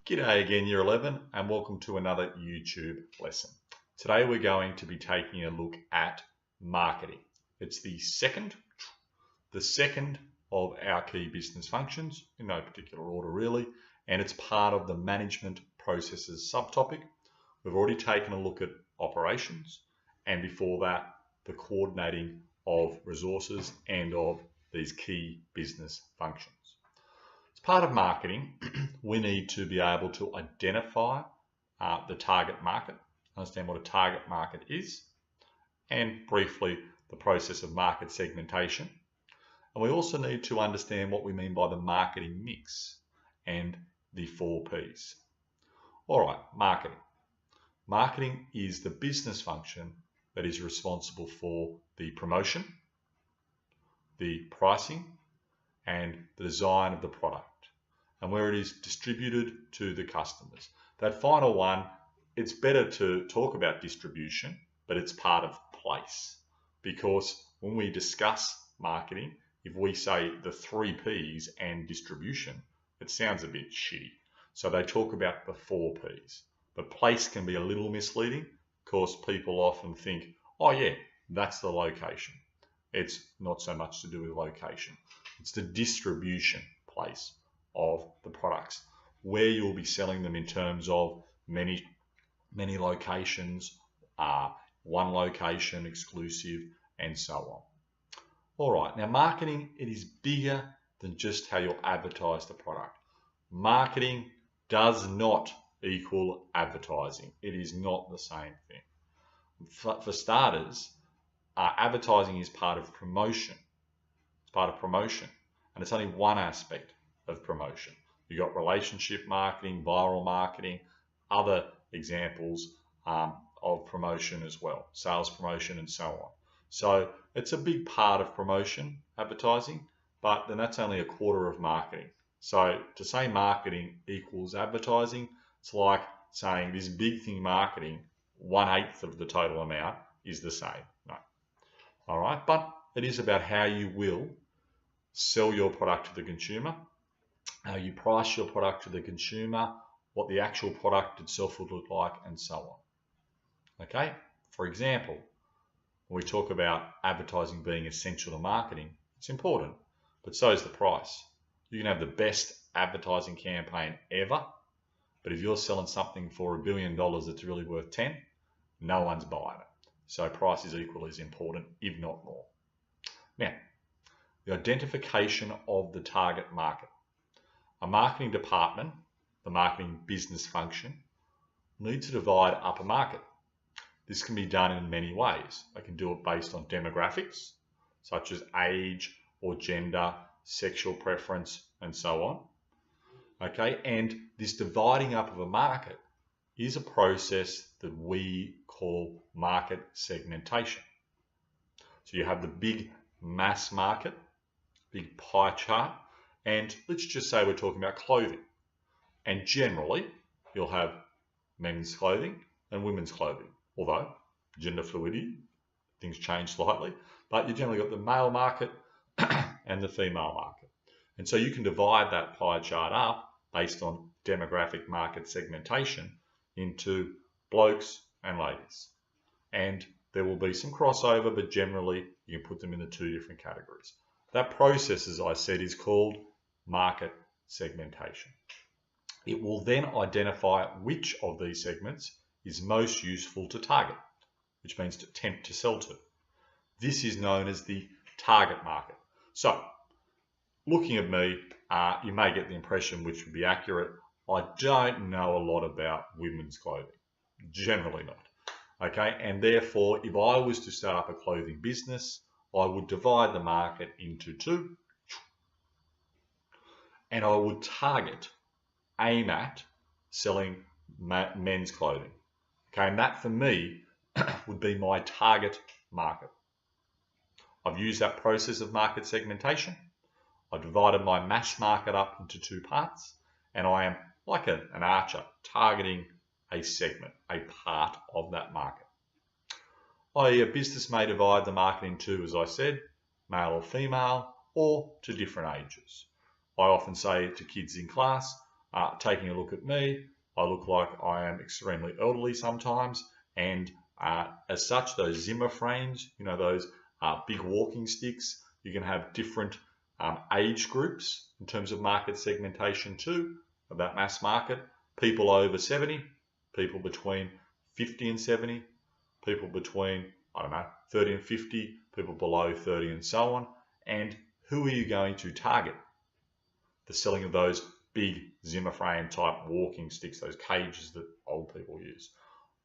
G'day again, Year 11, and welcome to another YouTube lesson. Today we're going to be taking a look at marketing. It's the second of our key business functions, in no particular order really, and it's part of the management processes subtopic. We've already taken a look at operations, and before that, the coordinating of resources and of these key business functions. As part of marketing, we need to be able to identify the target market, understand what a target market is, and briefly the process of market segmentation. And we also need to understand what we mean by the marketing mix and the 4 Ps. All right, marketing. Marketing is the business function that is responsible for the promotion, the pricing, and the design of the product, and where it is distributed to the customers. That final one, it's better to talk about distribution, but it's part of place, because when we discuss marketing, if we say the 3 Ps and distribution, it sounds a bit shitty. So they talk about the 4 Ps. But place can be a little misleading, because people often think, oh yeah, that's the location. It's not so much to do with location. It's the distribution place of the products, where you'll be selling them in terms of many locations, one location exclusive, and so on. All right, now marketing, it is bigger than just how you advertise the product. Marketing does not equal advertising. It is not the same thing. For starters, advertising is part of promotion. It's part of promotion, and it's only one aspect of promotion. You've got relationship marketing, viral marketing, other examples of promotion as well, sales promotion and so on. So it's a big part of promotion, advertising, but then that's only a quarter of marketing. So to say marketing equals advertising, it's like saying this big thing marketing, 1/8 of the total amount is the same. No. All right, but it is about how you will sell your product to the consumer, how you price your product to the consumer, what the actual product itself would look like, and so on. Okay, for example, when we talk about advertising being essential to marketing, it's important, but so is the price. You can have the best advertising campaign ever, but if you're selling something for $1 billion that's really worth 10, no one's buying it. So price is equally as important, if not more. Now, the identification of the target market. A marketing department, the marketing business function, needs to divide up a market. This can be done in many ways. They can do it based on demographics, such as age or gender, sexual preference, and so on. Okay, and this dividing up of a market is a process that we call market segmentation. So you have the big mass market, big pie chart, and let's just say we're talking about clothing. And generally, you'll have men's clothing and women's clothing, although gender fluidity, things change slightly, but you generally got the male market and the female market. And so you can divide that pie chart up based on demographic market segmentation into blokes and ladies. And there will be some crossover, but generally you can put them into 2 different categories. That process, as I said, is called market segmentation. It will then identify which of these segments is most useful to target, which means to attempt to sell to. This is known as the target market. So, looking at me, you may get the impression, which would be accurate, I don't know a lot about women's clothing. Generally not. Okay, and therefore, if I was to start up a clothing business, I would divide the market into 2, and I would target, aim at, selling men's clothing. Okay, and that for me would be my target market. I've used that process of market segmentation. I've divided my mass market up into 2 parts, and I am like an archer targeting a segment, a part of that market. A business may divide the market in 2, as I said, male or female, or to different ages. I often say to kids in class, taking a look at me, I look like I am extremely elderly sometimes, and as such, those Zimmer frames, you know, those big walking sticks, you can have different age groups in terms of market segmentation too, of that mass market. People over 70, people between 50 and 70, people between, I don't know, 30 and 50, people below 30 and so on. And who are you going to target? The selling of those big Zimmer frame type walking sticks, those cages that old people use.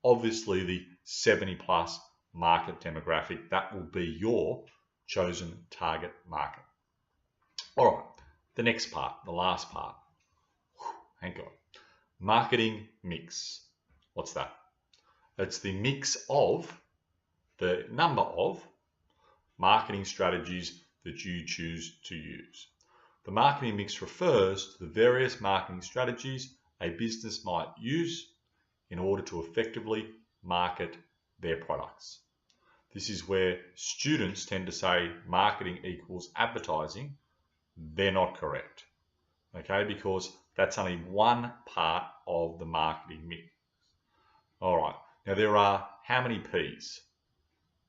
Obviously the 70 plus market demographic, that will be your chosen target market. All right, the next part, the last part. Thank God. Marketing mix. What's that? It's the mix of the number of marketing strategies that you choose to use. The marketing mix refers to the various marketing strategies a business might use in order to effectively market their products. This is where students tend to say marketing equals advertising. They're not correct, okay, because that's only one part of the marketing mix. All right, now there are how many P's?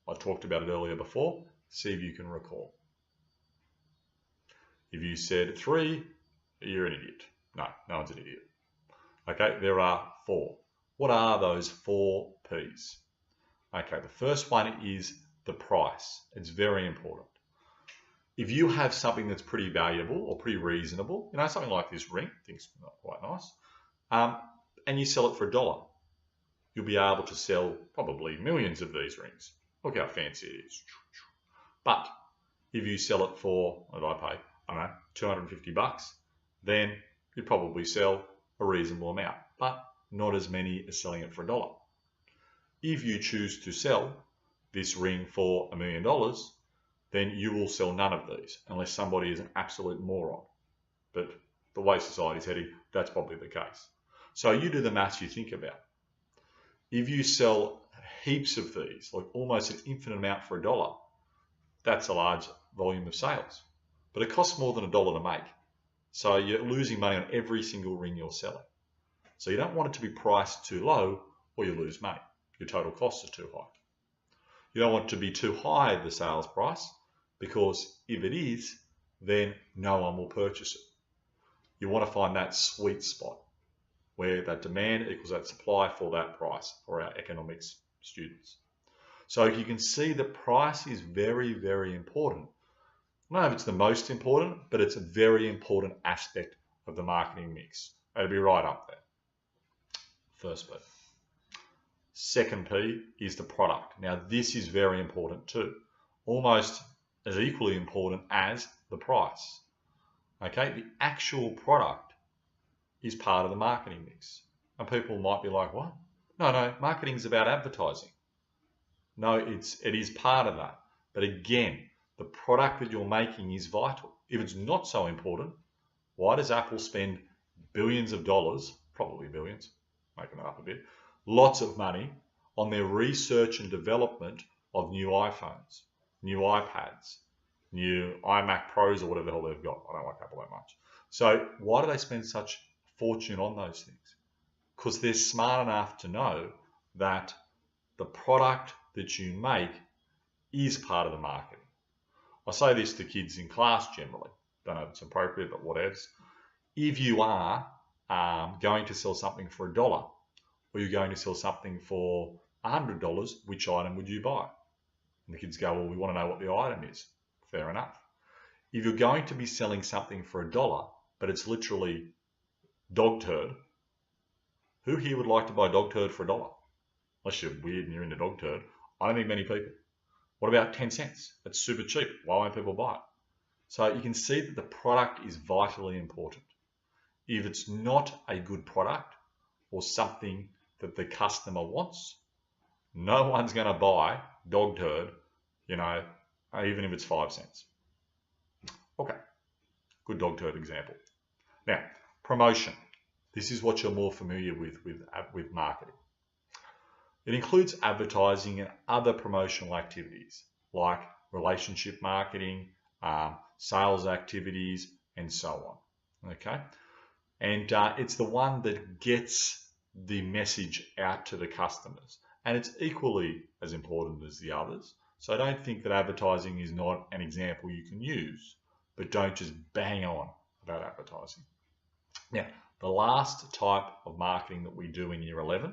I talked about it earlier before. See if you can recall. If you said 3, you're an idiot. No, no one's an idiot. Okay, there are 4. What are those 4 P's? Okay, the first one is the price. It's very important. If you have something that's pretty valuable or pretty reasonable, you know, something like this ring, I think it's not quite nice, and you sell it for $1, you'll be able to sell probably millions of these rings. Look how fancy it is. But if you sell it for, what did I pay? I don't know, 250 bucks, then you'd probably sell a reasonable amount, but not as many as selling it for $1. If you choose to sell this ring for $1 million, then you will sell none of these unless somebody is an absolute moron. But the way society's heading, that's probably the case. So you do the maths you think about. If you sell heaps of these, like almost an infinite amount for $1, that's a large volume of sales. But it costs more than $1 to make. So you're losing money on every single ring you're selling. So you don't want it to be priced too low or you lose money. Your total costs are too high. You don't want it to be too high, the sales price, because if it is, then no one will purchase it. You want to find that sweet spot where that demand equals that supply for that price for our economics students. So you can see the price is very, very important. I don't know if it's the most important, but it's a very important aspect of the marketing mix. It'll be right up there. First P. Second P is the product. Now this is very important too. Almost as equally important as the price. Okay, the actual product is part of the marketing mix. And people might be like, what? No, marketing's about advertising. No, it is part of that. But again, the product that you're making is vital. If it's not so important, why does Apple spend billions of dollars, probably billions, making that up a bit, lots of money on their research and development of new iPhones, new iPads, new iMac Pros or whatever the hell they've got? I don't like Apple that much. So why do they spend such fortune on those things? Because they're smart enough to know that the product that you make is part of the marketing. I say this to kids in class generally. Don't know if it's appropriate, but whatevs. If you are going to sell something for $1 or you're going to sell something for $100, which item would you buy? And the kids go, well, we want to know what the item is. Fair enough. If you're going to be selling something for $1, but it's literally dog turd, who here would like to buy dog turd for $1? Unless you're weird and you're into dog turd. I don't think many people. What about 10 cents? That's super cheap. Why won't people buy it? So you can see that the product is vitally important. If it's not a good product or something that the customer wants, no one's going to buy dog turd, you know, even if it's 5 cents. Okay, good dog turd example. Now, promotion. This is what you're more familiar with marketing. It includes advertising and other promotional activities like relationship marketing, sales activities, and so on. Okay. And it's the one that gets the message out to the customers. And it's equally as important as the others. So I don't think that advertising is not an example you can use, but don't just bang on about advertising. Now, the last type of marketing that we do in Year 11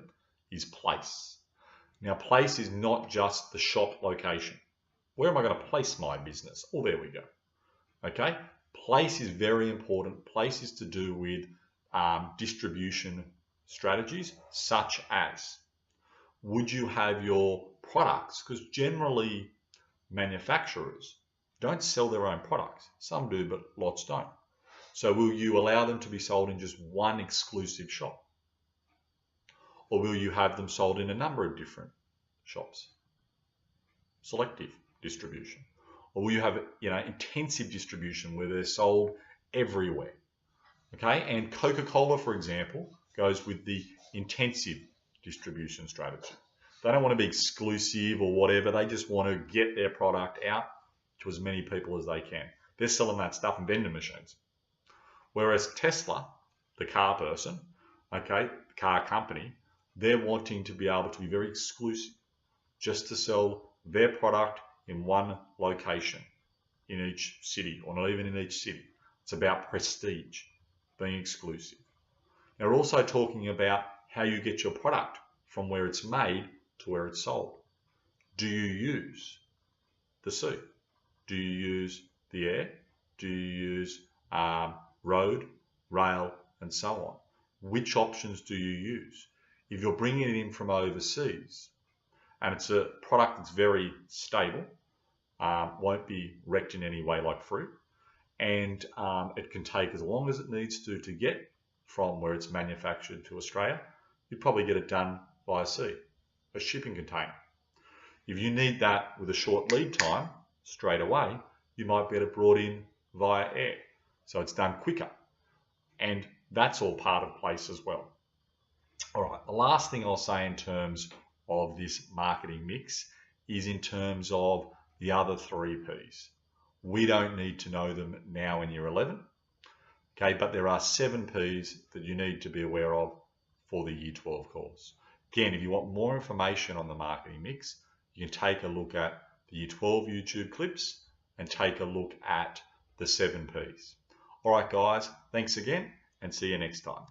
is place. Now, place is not just the shop location. Where am I going to place my business? Oh, there we go. Okay, place is very important. Place is to do with distribution strategies, such as, would you have your products, because generally manufacturers don't sell their own products. Some do, but lots don't. So will you allow them to be sold in just one exclusive shop? Or will you have them sold in a number of different shops? Selective distribution. Or will you have, intensive distribution where they're sold everywhere? Okay, and Coca-Cola, for example, goes with the intensive distribution strategy. They don't want to be exclusive or whatever. They just want to get their product out to as many people as they can. They're selling that stuff in vending machines. Whereas Tesla, the car person, okay, the car company, they're wanting to be able to be very exclusive, just to sell their product in one location in each city, or not even in each city. It's about prestige, being exclusive. Now, we're also talking about how you get your product from where it's made to where it's sold. Do you use the sea? Do you use the air? Do you use road, rail, and so on? Which options do you use? If you're bringing it in from overseas and it's a product that's very stable, won't be wrecked in any way like fruit, and it can take as long as it needs to get from where it's manufactured to Australia, you'd probably get it done via sea, a shipping container. If you need that with a short lead time straight away, you might get it brought in via air, so it's done quicker, and that's all part of place as well. All right, the last thing I'll say in terms of this marketing mix is in terms of the other 3 Ps. We don't need to know them now in Year 11, okay, but there are 7 Ps that you need to be aware of for the Year 12 course. Again, if you want more information on the marketing mix, you can take a look at the Year 12 YouTube clips and take a look at the 7 Ps. All right, guys, thanks again, and see you next time.